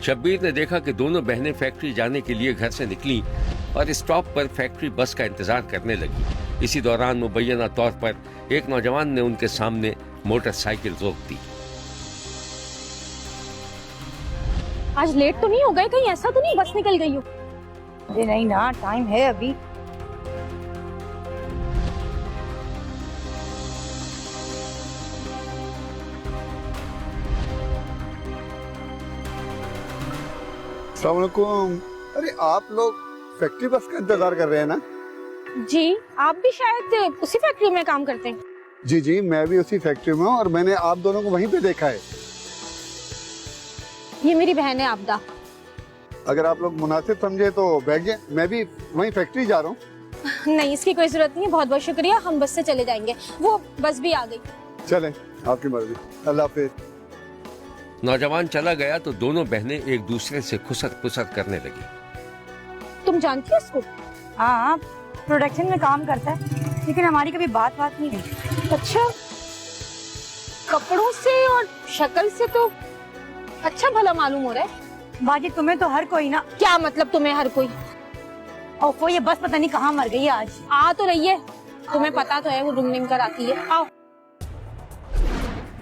शब्बीर ने देखा कि दोनों बहनें फैक्ट्री जाने के लिए घर से निकली और स्टॉप पर फैक्ट्री बस का इंतजार करने लगी। इसी दौरान मुबैना तौर पर एक नौजवान ने उनके सामने मोटरसाइकिल रोक दी। आज लेट तो नहीं हो गए? कहीं ऐसा तो नहीं बस निकल गई हो? अरे नहीं ना, टाइम है अभी। अस्सलाम वालेकुम। अरे आप लोग फैक्ट्री बस का इंतजार कर रहे हैं ना? जी, आप भी शायद उसी फैक्ट्री में काम करते हैं। जी जी, मैं भी उसी फैक्ट्री में हूँ और मैंने आप दोनों को वहीं पे देखा है। ये मेरी बहन है आबदा। अगर आप लोग मुनासिब समझे तो बैठ जाए, मैं भी वहीं फैक्ट्री जा रहा हूँ। नहीं, इसकी कोई जरूरत नहीं है। बहुत बहुत शुक्रिया, हम बस से चले जाएंगे। वो बस भी आ गई। चलें, आपकी मर्जी। अल्लाह हाफिज। नौजवान चला गया तो दोनों बहनें एक दूसरे से खुसर पुसर करने लगी। तुम जानती हो उसको? हाँ, प्रोडक्शन में काम करता है, लेकिन हमारी कभी बात नहीं हुई। अच्छा, कपड़ों से और शक्ल से तो अच्छा भला मालूम हो रहा है। बाजी तुम्हें तो हर कोई ना। क्या मतलब तुम्हें हर कोई? और वो ये बस पता नहीं कहाँ मर गई है आज। आ तो रही है, तुम्हें पता तो है वो रुम कर आती है। आओ।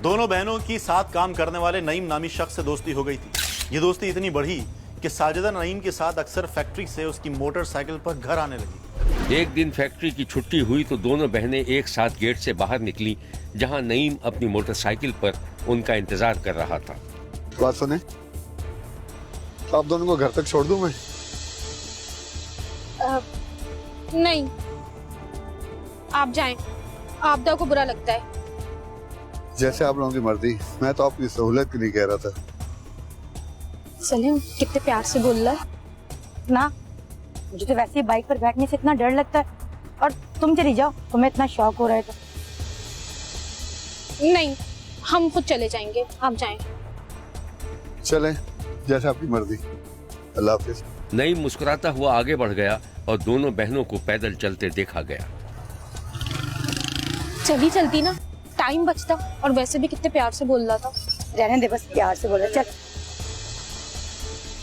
दोनों बहनों की साथ काम करने वाले नईम नामी शख्स से दोस्ती हो गई थी। ये दोस्ती इतनी बढ़ी कि साजिदा नईम के साथ अक्सर फैक्ट्री से उसकी मोटरसाइकिल पर घर आने लगी। एक दिन फैक्ट्री की छुट्टी हुई तो दोनों बहनें एक साथ गेट से बाहर निकली, जहां नईम अपनी मोटरसाइकिल पर उनका इंतजार कर रहा था। बात सुने, आप दोनों को घर तक छोड़ दूं मैं? नहीं, आप जाएं। आपदा को बुरा लगता है। जैसे आप लोगों की मर्जी, मैं तो आपकी सहूलत के लिए कह रहा था। सलीम कितने प्यार से बोल रहा है ना। मुझे तो वैसे ही बाइक पर बैठने से इतना डर लगता है, और तुम चली जाओ, तुम्हें इतना शौक हो रहा है तो। नहीं, हम खुद चले जाएंगे, आप जाएं। चलें, जैसे आपकी मर्जी। अल्लाह हाफिज। नईम मुस्कुराता हुआ आगे बढ़ गया और दोनों बहनों को पैदल चलते देखा गया। चली चलती ना, टाइम बचता। और वैसे भी कितने प्यार से बोल रहा था। रहने दे, बस प्यार से बोल रहा। चल।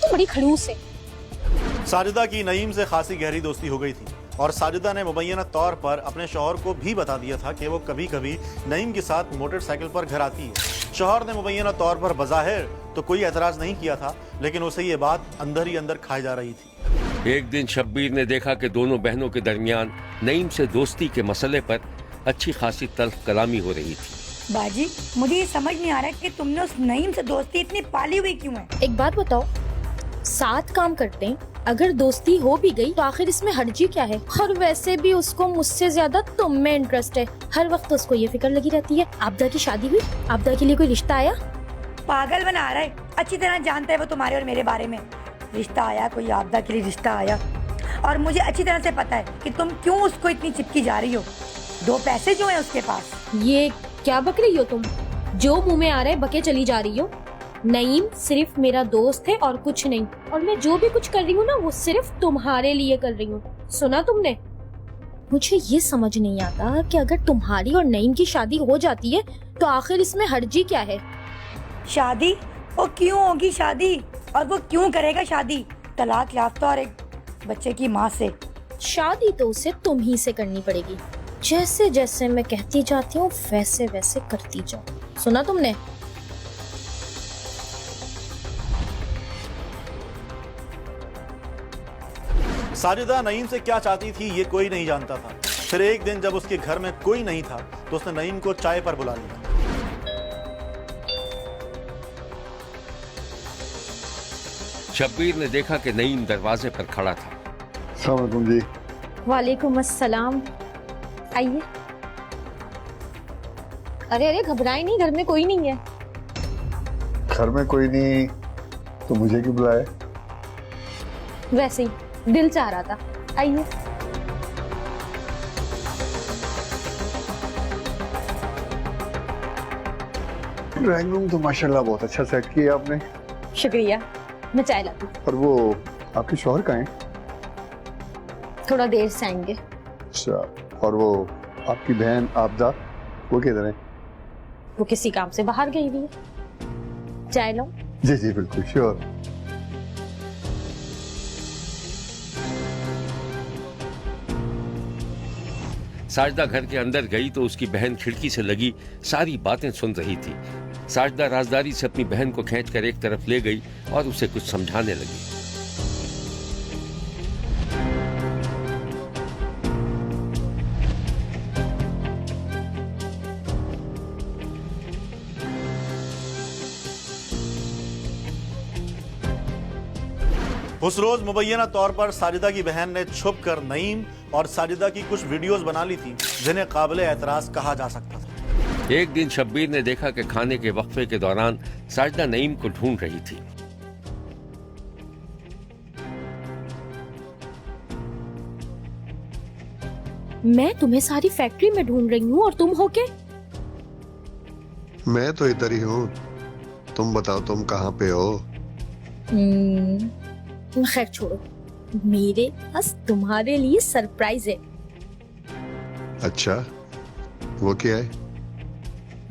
तो बड़ी खड़ूस है। साजिदा की नईम से खासी गहरी दोस्ती हो गई थी और साजिदा ने मुबैना तौर पर अपने शौहर को भी बता दिया था कि वो कभी कभी नईम के साथ मोटरसाइकिल पर घर आती है। शौहर ने मुबैना तौर पर बज़ाहिर तो कोई एतराज नहीं किया था, लेकिन उसे ये बात अंदर ही अंदर खाई जा रही थी। एक दिन शब्बीर ने देखा कि दोनों बहनों के दरमियान नईम से दोस्ती के मसले पर अच्छी खासी तल्ख कलामी हो रही थी। बाजी, मुझे ये समझ नहीं आ रहा है कि तुमने उस नईम से दोस्ती इतनी पाली हुई क्यों है? एक बात बताओ, साथ काम करते हैं, अगर दोस्ती हो भी गई तो आखिर इसमें हर्जी क्या है? और वैसे भी उसको मुझसे ज्यादा तुम में इंटरेस्ट है। हर वक्त उसको ये फिक्र लगी रहती है। आबदा की शादी हुई, आबदा के लिए कोई रिश्ता आया? पागल बना रहा है। अच्छी तरह जानता है वो तुम्हारे और मेरे बारे में। रिश्ता आया, कोई आबदा के लिए रिश्ता आया, और मुझे अच्छी तरह से पता है कि तुम क्यों उसको इतनी चिपकी जा रही हो। दो पैसे जो है उसके पास। ये क्या बक रही हो तुम? जो मुंह में आ रहे बके चली जा रही हो। नईम सिर्फ मेरा दोस्त है और कुछ नहीं, और मैं जो भी कुछ कर रही हूँ ना वो सिर्फ तुम्हारे लिए कर रही हूँ। सुना तुमने? मुझे ये समझ नहीं आता कि अगर तुम्हारी और नईम की शादी हो जाती है तो आखिर इसमें हर्जी क्या है? शादी? वो क्यों होगी शादी, और वो क्यों करेगा शादी? तलाक याफ्ता और एक बच्चे की माँ से। शादी तो उसे तुम ही से करनी पड़ेगी। जैसे जैसे मैं कहती जाती हूँ वैसे वैसे करती जाओ। सुना तुमने? साजिदा नईम से क्या चाहती थी ये कोई नहीं जानता था। फिर एक दिन जब उसके घर में कोई नहीं था तो उसने नईम को चाय पर बुला लिया। शब्बीर ने देखा कि नईम दरवाजे पर खड़ा था। अस्सलाम वालेकुम जी। वालेकुम अस्सलाम। आइए। अरे अरे, घबराए नहीं, घर में कोई नहीं है। घर में कोई नहीं तो मुझे क्यों बुलाया? वैसे ही दिल चाह रहा था। आइए। ड्राइंग रूम तो माशाल्लाह बहुत अच्छा सेट किया आपने। शुक्रिया, मैं चाय लाती हूँ। और वो आपके शौहर कहाँ हैं? थोड़ा देर से आएंगे। अच्छा, और वो आपकी बहन आबदा, वो किधर है? वो किसी काम से बाहर गई हुई है। चाय लो। जी जी बिल्कुल श्योर। साजदा घर के अंदर गई तो उसकी बहन खिड़की से लगी सारी बातें सुन रही थी। साजदा राजदारी से अपनी बहन को खींचकर एक तरफ ले गई और उसे कुछ समझाने लगी। उस रोज मुबैना तौर पर साजिदा की बहन ने छुप कर नईम और साजिदा की कुछ वीडियोस बना ली थी जिन्हें काबिल एतराज कहा जा सकता था। एक दिन शब्बीर ने देखा कि खाने के वक्फे के दौरान साजिदा नईम को ढूंढ रही थी। मैं तुम्हें सारी फैक्ट्री में ढूंढ रही हूँ और तुम हो के? मैं तो इधर ही हूँ, तुम बताओ तुम कहाँ पे हो? खैर छोड़ो, मेरे पास तुम्हारे लिए सरप्राइज है। अच्छा, वो क्या है?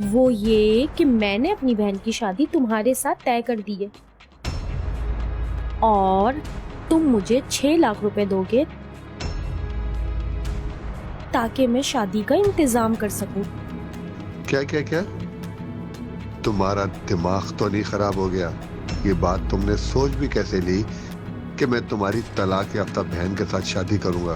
वो ये कि मैंने अपनी बहन की शादी तुम्हारे साथ तय कर दी है और तुम मुझे 6 लाख रुपए दोगे ताकि मैं शादी का इंतजाम कर सकूं। क्या क्या क्या? तुम्हारा दिमाग तो नहीं खराब हो गया? ये बात तुमने सोच भी कैसे ली कि मैं तुम्हारी तलाक याफ्ता बहन के साथ शादी करूंगा?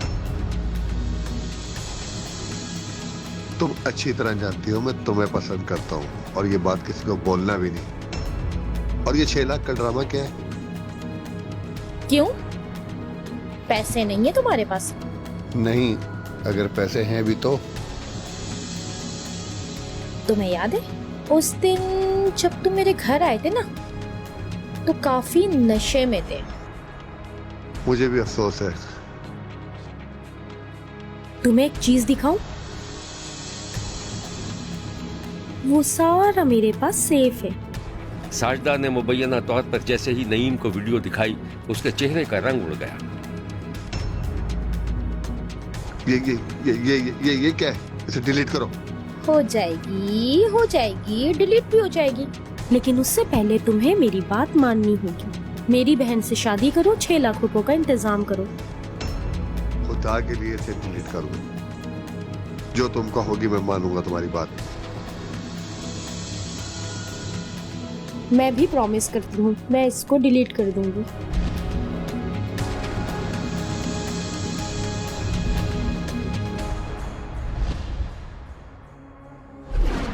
तुम अच्छी तरह जानती हो मैं तुम्हें पसंद करता हूँ और ये बात किसी को बोलना भी नहीं। और ये 6 लाख का ड्रामा क्या है? क्यों? पैसे नहीं है तुम्हारे पास? नहीं, अगर पैसे हैं भी तो। तुम्हें याद है उस दिन जब तुम मेरे घर आए थे ना, तो काफी नशे में थे। मुझे भी अफसोस है। तुम्हें एक चीज दिखाऊं? वो सारा मेरे पास सेफ है। साजदा ने मुबैना तौर पर जैसे ही नईम को वीडियो दिखाई, उसके चेहरे का रंग उड़ गया। ये क्या है? इसे डिलीट करो। हो जाएगी, डिलीट भी हो जाएगी, लेकिन उससे पहले तुम्हें मेरी बात माननी होगी। मेरी बहन से शादी करो, 6 लाख रुपयों का इंतजाम करो। खुदा के लिए इसे डिलीट करो। जो तुम कहोगी मैं मानूंगा तुम्हारी बात। मैं भी प्रॉमिस करती हूँ, मैं इसको डिलीट कर दूंगी।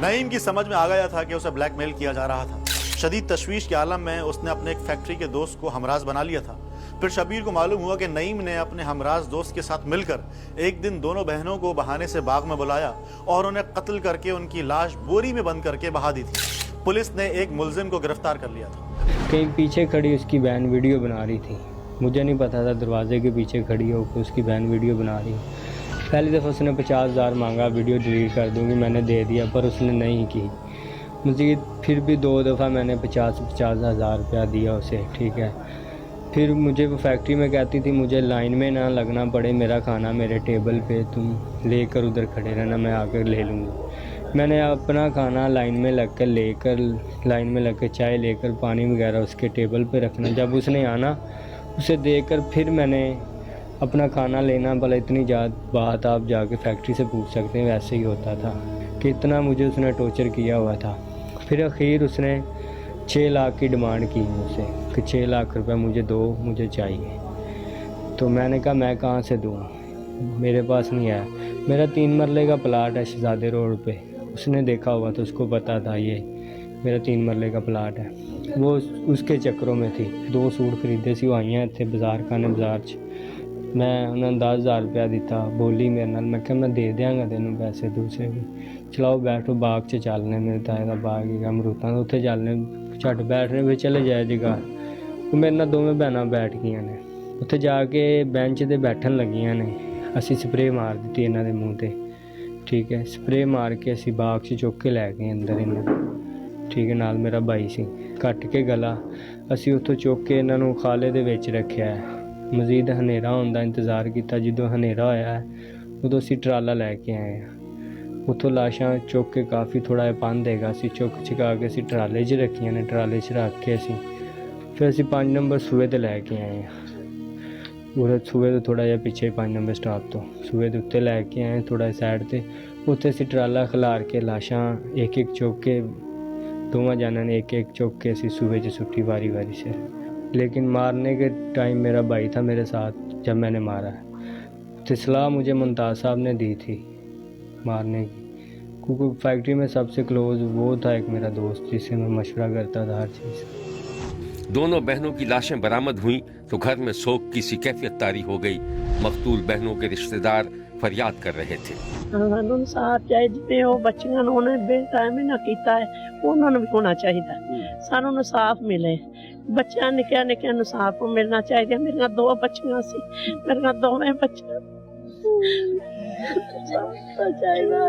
नईम की समझ में आ गया था कि उसे ब्लैकमेल किया जा रहा था। शदीद तशवीश के आलम में उसने अपने एक फैक्ट्री के दोस्त को हमराज बना लिया था। फिर शब्बीर को मालूम हुआ कि नईम ने अपने हमराज दोस्त के साथ मिलकर एक दिन दोनों बहनों को बहाने से बाग में बुलाया और उन्हें कत्ल करके उनकी लाश बोरी में बंद करके बहा दी थी। पुलिस ने एक मुलजिम को गिरफ्तार कर लिया था। कहीं पीछे खड़ी उसकी बहन वीडियो बना रही थी। मुझे नहीं पता था दरवाजे के पीछे खड़ी होकर उसकी बहन वीडियो बना रही है। पहली दफ़ा उसने 50,000 मांगा, वीडियो डिलीट कर दूंगी, मैंने दे दिया, पर उसने नहीं की। मज़ीद फिर भी 2 दफ़ा मैंने 50,000 रुपया दिया उसे, ठीक है। फिर मुझे वो फैक्ट्री में कहती थी मुझे लाइन में ना लगना पड़े, मेरा खाना मेरे टेबल पे तुम लेकर उधर खड़े रहना, मैं आकर ले लूँगी। मैंने अपना खाना लाइन में लगकर चाय लेकर पानी वगैरह उसके टेबल पे रखना। जब उसने आना उसे देकर फिर मैंने अपना खाना लेना। भला इतनी बात आप जाके फैक्ट्री से पूछ सकते हैं, वैसे ही होता था कि इतना मुझे उसने टॉर्चर किया हुआ था। फिर आखिर उसने 6 लाख की डिमांड की मुझसे कि 6 लाख रुपए मुझे दो, मुझे चाहिए। तो मैंने कहा मैं कहाँ से दूँ, मेरे पास नहीं है। मेरा 3 मरले का प्लाट है शहजादे रोड पे, उसने देखा हुआ तो उसको पता था ये मेरा 3 मरले का प्लाट है। वो उसके चक्करों में थी। 2 सूट खरीदे सी, वो आइयां इत्थे बाजार खाने बाजार च। मैं उन्होंने 10,000 रुपया दिता, बोली मेरे नाल, मैं कहा मैं दे देंगा तेनों पैसे दूसरे भी। चलाओ बैठो बाग च चलने, मेरे ताए का बाग है अमरूतां दा, उत्थे चलने। झट बैठने भी चले जाए जगह। मेरे नाल दोवें भैनां बैठ गईयां ने उत्थे जाके बेंच ते बैठन लगियां ने। असी स्प्रे मार दी इन्हां दे मूँह ते, ठीक है। स्प्रे मार के असी बाग च चुक के लै गए अंदर इन्हां, ठीक है। नाल मेरा भाई सी, कट के गला असी उत्थों चुक के इन्हां नूं खाले दे विच रखिया है। मजीद हनेरा होने का इंतज़ार किया। जो हनेरा होया है उदों असी ट्राला लैके आए हैं। उत्थों लाशां चुक के काफ़ी थोड़ा पंध हैगा, असी चुक चुका के असी ट्राले च रखियां ने। ट्राले च रख के असी फिर असी 5 नंबर सूए ते लैके आए हैं। ਉਹ ਸੂਏ ਤੋਂ ਥੋੜਾ ਜਿਹਾ ਪਿੱਛੇ 5 ਨੰਬਰ ਸਟਾਪ ਤੋਂ ਸੂਏ ਦੇ ਉੱਤੇ ਲੈ ਕੇ ਆਏ ਥੋੜਾ ਸਾਈਡ ਤੇ ਉੱਥੇ ਅਸੀਂ ਟਰਾਲਾ ਖਿਲਾਰ ਕੇ ਲਾਸ਼ਾਂ ਇੱਕ ਇੱਕ ਚੁੱਕ ਕੇ दोनों जाना ने एक एक चौक के ऐसी सुबह से छुट्टी वारी से। लेकिन मारने के टाइम मेरा भाई था मेरे साथ जब मैंने मारा तो सलाह मुझे मुमताज़ साहब ने दी थी मारने की, क्योंकि फैक्ट्री में सबसे क्लोज वो था एक मेरा दोस्त जिससे मैं मशवरा करता था हर चीज़। दोनों बहनों की लाशें बरामद हुई तो घर में शोक की सी कैफियत तारी हो गई। मकतूल बहनों के रिश्तेदार फरियाद कर रहे थे। ਸਾਨੂੰ ਇਨਸਾਫ ਚਾਹੀਦਾ ਉਹ ਬੱਚੀਆਂ ਨੂੰ ਉਹਨੇ ਬੇਟਾਈਮ ਨਾ ਕੀਤਾ ਹੈ ਉਹਨਾਂ ਨੂੰ ਵੀ ਹੋਣਾ ਚਾਹੀਦਾ ਸਾਨੂੰ ਇਨਸਾਫ ਮਿਲੇ ਬੱਚਿਆਂ ਨਿੱਕਿਆਂ ਨਿੱਕਿਆਂ ਨੂੰ ਇਨਸਾਫ ਮਿਲਣਾ ਚਾਹੀਦਾ। ਮੇਰੀਆਂ 2 ਬੱਚੀਆਂ ਸੀ ਮੇਰੀਆਂ ਦੋਵੇਂ ਬੱਚੀਆਂ ਚਾਹੀਦਾ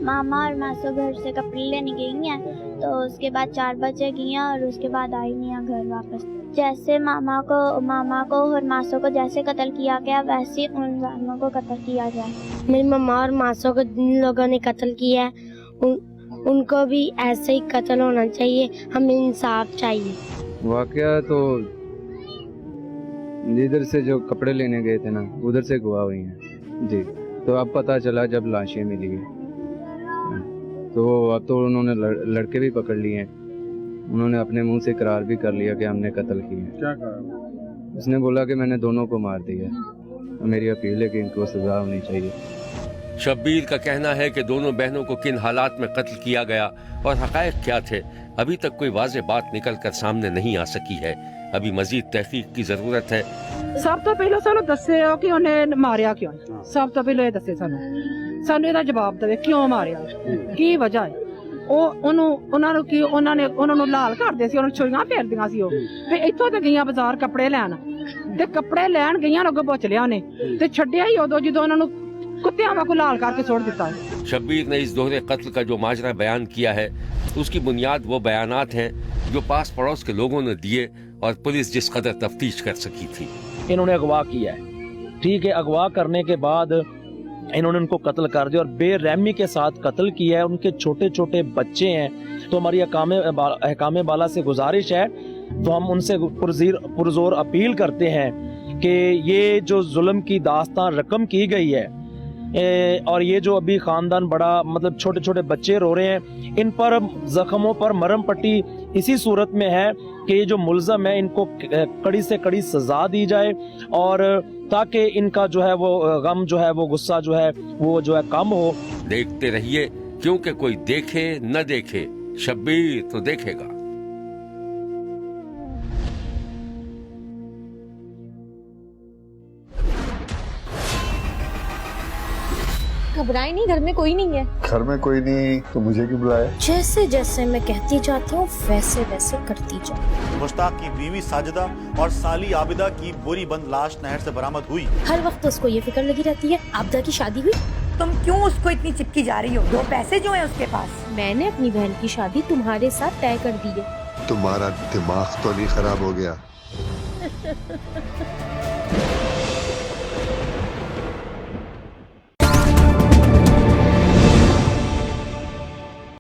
मामा और मासो घर से कपड़े लेने गई हैं तो उसके बाद 4 बजे गई हैं और उसके बाद आई नहीं है घर वापस। जैसे मामा को और मासो को जैसे कत्ल किया गया वैसे उन जानवरों को कत्ल किया जाए। मेरी मम्मा और मासो को जिन लोगों ने कत्ल किया है उनको भी ऐसे ही कत्ल होना चाहिए, हमें इंसाफ चाहिए। वाकया तो इधर से जो कपड़े लेने गए थे ना उधर से गवा हुई हैं जी। तो अब पता चला जब लाशें मिली हैं तो अब तो उन्होंने लड़के भी पकड़ लिए हैं। उन्होंने अपने मुंह से इकरार भी कर लिया कि हमने कत्ल किया। क्या कहा? उसने बोला कि मैंने दोनों को मार दिया। मेरी अपील है कि इनको सजा होनी चाहिए। शब्बीर का कहना है कि दोनों बहनों को किन हालात में कत्ल किया गया और हकायक क्या थे अभी तक कोई वाज़ेह बात निकल कर सामने नहीं आ सकी है। अभी मजीद तहकीक की जरूरत है। सब तो पहले सानू दस्सियो कि उन्हें मारिया क्यों, सब तो पहले ये दस्से सानू ਇਹਦਾ ਜਵਾਬ ਦੇਵੇ ਕਿਉਂ ਮਾਰਿਆ ਕੀ ਵਜ੍ਹਾ ਹੈ। ਉਹਨਾਂ ਨੂੰ ਲਾਲ ਕਰਦੇ ਸੀ, ਉਹਨਾਂ ਨੂੰ ਛੁਰੀਆਂ ਫੇਰਦੀਆਂ ਸੀ। ਉਹ ਤੇ ਇੱਥੋਂ ਤੇ ਗਈਆਂ ਬਾਜ਼ਾਰ ਕੱਪੜੇ ਲੈਣ ਤੇ ਕੱਪੜੇ ਲੈਣ ਗਈਆਂ ਅੱਗੇ ਪੁੱਛ ਲਿਆ ਉਹਨੇ ਤੇ ਛੱਡਿਆ ਹੀ ਉਦੋਂ ਜਦੋਂ ਉਹਨਾਂ ਨੂੰ कुत्तियां वाकू लाल करके छोड़ देता है। शब्बीर ने इस दोहरे कत्ल का जो माजरा बयान किया है उसकी बुनियाद वो बयानात हैं जो पास पड़ोस के लोगों ने दिए और पुलिस जिस कदर तफ्तीश कर सकी थी। इन्होंने अगवा किया है, ठीक है, अगवा करने के बाद इन्होंने उनको कत्ल कर दिया और बेरहमी के साथ कत्ल किया है। उनके छोटे छोटे बच्चे हैं। तो हमारी अहकाम बाला से गुजारिश है, तो हम उनसे पुरजोर अपील करते हैं कि ये जो जुल्म की दास्तान रकम की गई है और ये जो अभी खानदान बड़ा मतलब छोटे छोटे बच्चे रो रहे हैं, इन पर जख्मों पर मरहम पट्टी इसी सूरत में है कि ये जो मुल्ज़म है इनको कड़ी से कड़ी सजा दी जाए और ताकि इनका जो है वो गम जो है वो गुस्सा जो है वो जो है कम हो। देखते रहिए क्योंकि कोई देखे न देखे शब्बीर तो देखेगा। घबराए नहीं, घर में कोई नहीं है। घर में कोई नहीं तो मुझे क्यों बुलाया? जैसे जैसे मैं कहती जाती हूँ वैसे वैसे करती जाओ। मुश्ताक की बीवी साजिदा और साली आबिदा की बोरी बंद लाश नहर से बरामद हुई। हर वक्त उसको ये फिक्र लगी रहती है आबिदा की शादी हुई। तुम क्यों उसको इतनी चिपकी जा रही हो? 2 पैसे जो है उसके पास। मैंने अपनी बहन की शादी तुम्हारे साथ तय कर दी है। तुम्हारा दिमाग तो नहीं खराब हो गया?